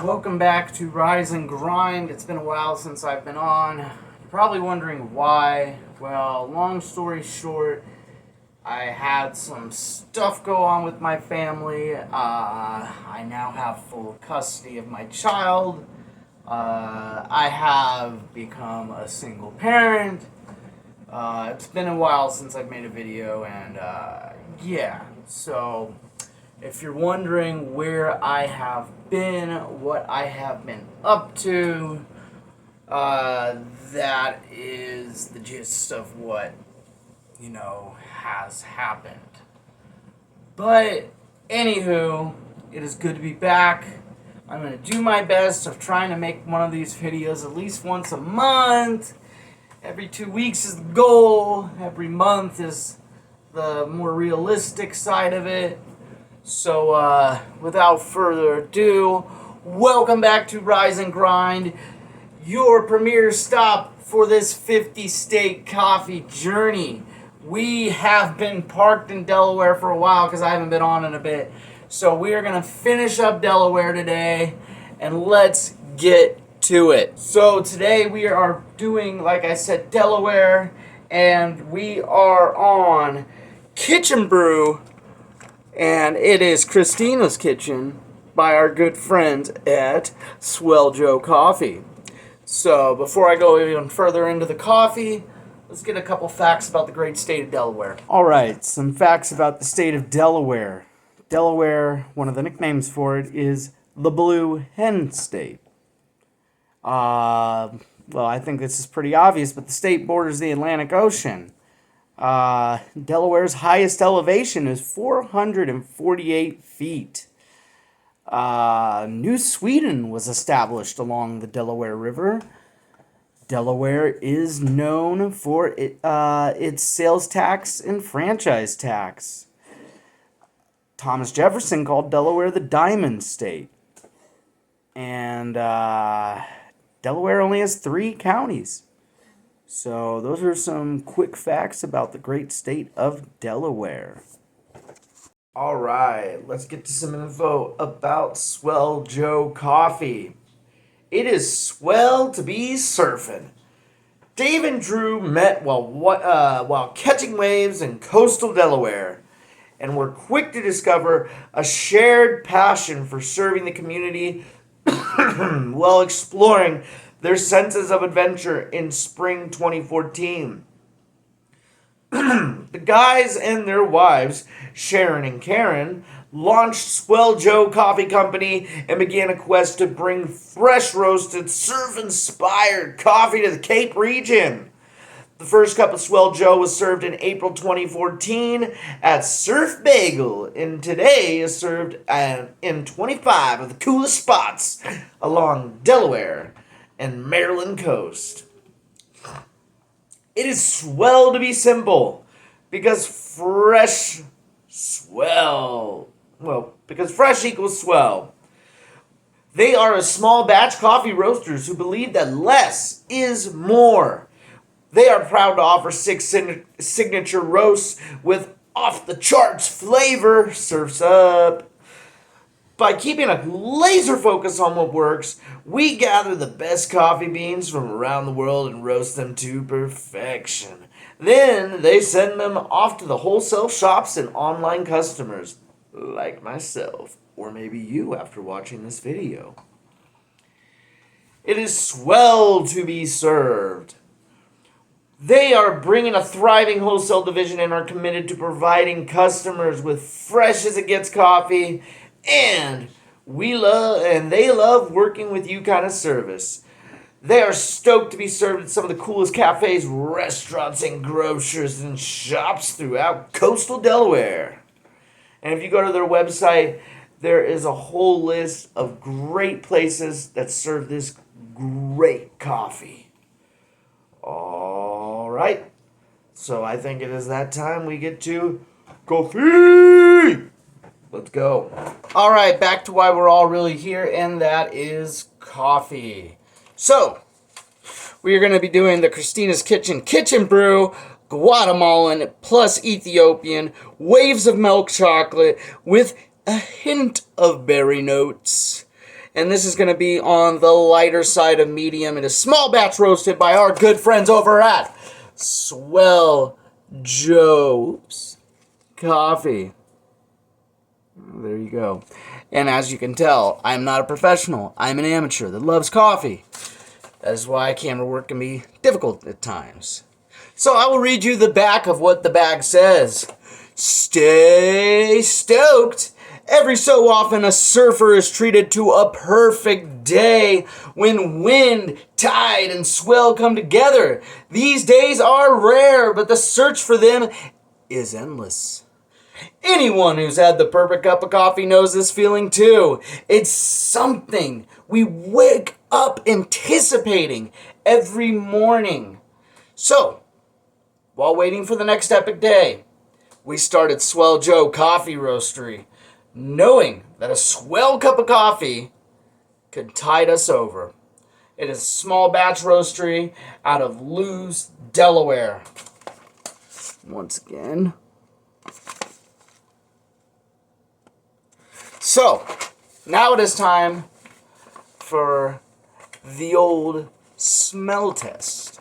welcome back to Rise and Grind. It's been a while since I've been on. You're probably wondering why. Well, long story short, I had some stuff go on with my family. I now have full custody of my child. I have become a single parent. It's been a while since I've made a video, and yeah, so if you're wondering where I have been, what I have been up to, that is the gist of what, has happened. But, anywho, it is good to be back. I'm going to do my best of trying to make one of these videos at least once a month. Every 2 weeks is the goal. Every month is the more realistic side of it. So, without further ado, welcome back to Rise and Grind, your premier stop for this 50-state coffee journey. We have been parked in Delaware for a while because I haven't been on in a bit. So we are going to finish up Delaware today, and let's get to it. So today we are doing, like I said, Delaware, and we are on Kitchen Brew. And it is Christina's Kitchen by our good friends at Swell Joe Coffee. So before I go even further into the coffee, let's get a couple facts about the great state of Delaware. All right, some facts about the state of Delaware. Delaware, one of the nicknames for it is the Blue Hen State. Well, I think this is pretty obvious, but the state borders the Atlantic Ocean. Delaware's highest elevation is 448 feet. New Sweden was established along the Delaware River. Delaware is known for its sales tax and franchise tax. Thomas Jefferson called Delaware the Diamond State. And Delaware only has 3 counties. So those are some quick facts about the great state of Delaware. All right, let's get to some info about Swell Joe Coffee. It is swell to be surfing. Dave and Drew met while catching waves in coastal Delaware, and were quick to discover a shared passion for serving the community while exploring their senses of adventure in spring 2014. The guys and their wives, Sharon and Karen, launched Swell Joe Coffee Company and began a quest to bring fresh roasted, surf-inspired coffee to the Cape region. The first cup of Swell Joe was served in April 2014 at Surf Bagel, and today is served in 25 of the coolest spots along Delaware and Maryland coast. It is swell to be simple, because fresh equals swell. They are a small batch coffee roasters who believe that less is more. They are proud to offer 6 signature roasts with off-the-charts flavor. Surf's up. By keeping a laser focus on what works, we gather the best coffee beans from around the world and roast them to perfection. Then they send them off to the wholesale shops and online customers, like myself, or maybe you after watching this video. It is swell to be served. They are bringing a thriving wholesale division and are committed to providing customers with fresh as it gets coffee, and they love working with you kind of service. They are stoked to be served at some of the coolest cafes, restaurants, and grocers and shops throughout coastal Delaware. And if you go to their website, there is a whole list of great places that serve this great coffee. All right. So I think it is that time we get to coffee. Let's go. All right, back to why we're all really here, and that is coffee. So, we are going to be doing the Christina's Kitchen Brew, Guatemalan plus Ethiopian, waves of milk chocolate with a hint of berry notes. And this is going to be on the lighter side of medium. It is small batch roasted by our good friends over at Swell Joe Coffee. There you go. And as you can tell, I'm not a professional. I'm an amateur that loves coffee. That is why camera work can be difficult at times. So I will read you the back of what the bag says. Stay stoked. Every so often, a surfer is treated to a perfect day when wind, tide, and swell come together. These days are rare, but the search for them is endless. Anyone who's had the perfect cup of coffee knows this feeling too. It's something we wake up anticipating every morning. So, while waiting for the next epic day, we started Swell Joe Coffee Roastery, knowing that a swell cup of coffee could tide us over. It is a small batch roastery out of Lewes, Delaware. Once again. So, now it is time for the old smell test.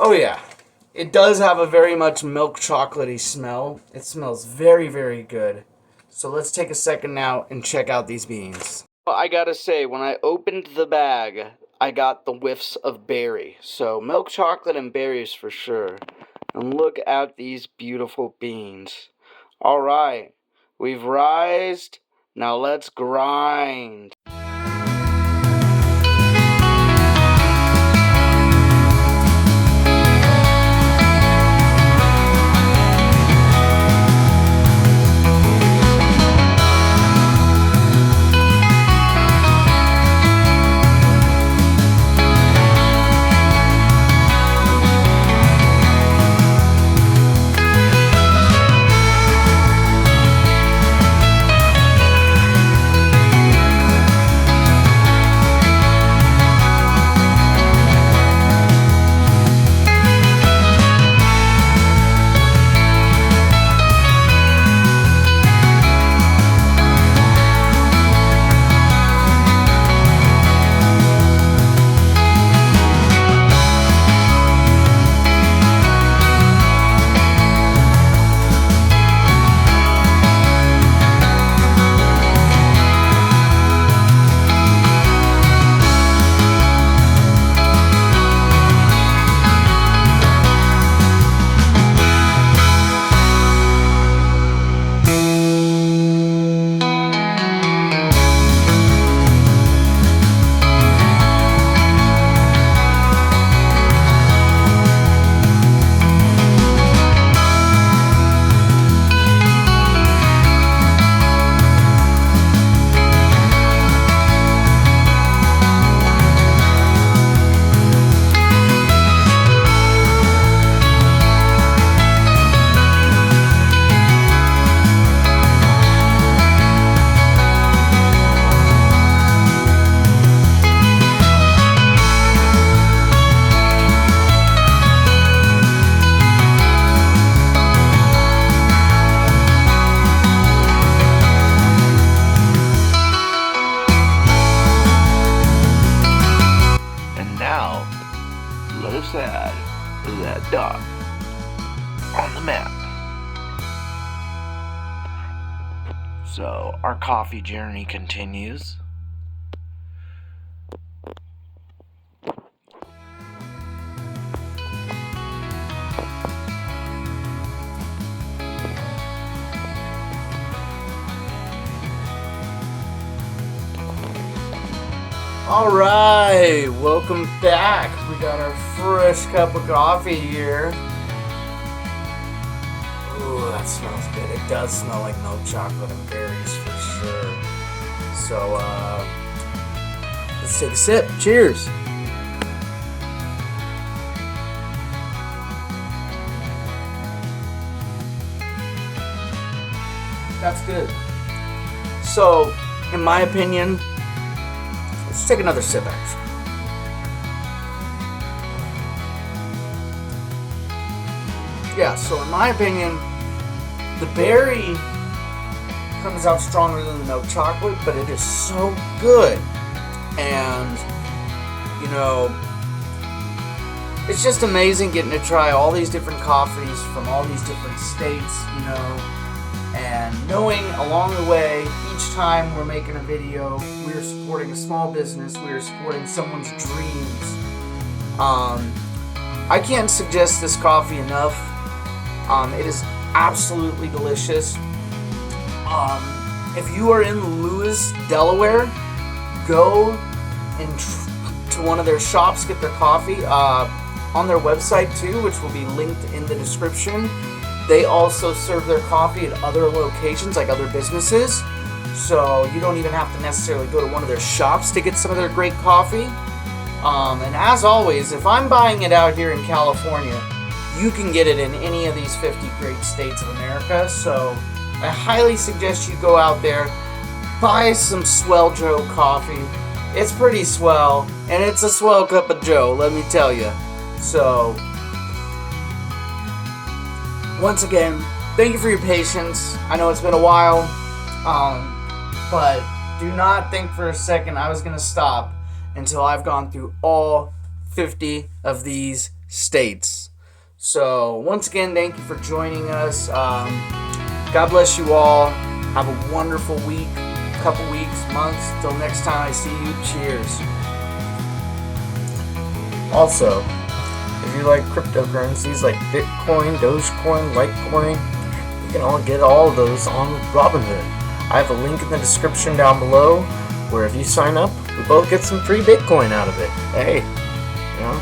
Oh yeah, it does have a very much milk chocolatey smell. It smells very, very good. So let's take a second now and check out these beans. Well, I gotta say, when I opened the bag, I got the whiffs of berry. So milk chocolate and berries for sure. And look at these beautiful beans. Alright, we've rised. Now let's grind. Add that dot on the map. So our coffee journey continues. Alright, welcome back. We got our fresh cup of coffee here. Ooh, that smells good. It does smell like milk chocolate and berries for sure. So, let's take a sip. Cheers. That's good. So, in my opinion, let's take another sip, actually. Yeah, so in my opinion, the berry comes out stronger than the milk chocolate, but it is so good. And, you know, it's just amazing getting to try all these different coffees from all these different states, you know, and knowing along the way, each time we're making a video, we're supporting a small business, we're supporting someone's dreams. I can't suggest this coffee enough. It is absolutely delicious. If you are in Lewes, Delaware, go and to one of their shops, get their coffee. On their website too, which will be linked in the description, they also serve their coffee at other locations, like other businesses. So you don't even have to necessarily go to one of their shops to get some of their great coffee. And as always, if I'm buying it out here in California, you can get it in any of these 50 great states of America. So I highly suggest you go out there, buy some Swell Joe coffee. It's pretty swell, and it's a swell cup of Joe, let me tell you. So, once again, thank you for your patience. I know it's been a while, but do not think for a second I was going to stop until I've gone through all 50 of these states. So, once again, thank you for joining us. God bless you all. Have a wonderful week, couple weeks, months. Till next time I see you, cheers. Also, if you like cryptocurrencies like Bitcoin, Dogecoin, Litecoin, you can all get all of those on Robinhood. I have a link in the description down below where if you sign up, we both get some free Bitcoin out of it. Hey, you know,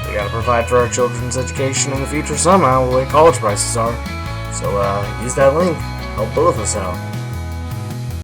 we gotta provide for our children's education in the future somehow, the way college prices are. So use that link, help both of us out.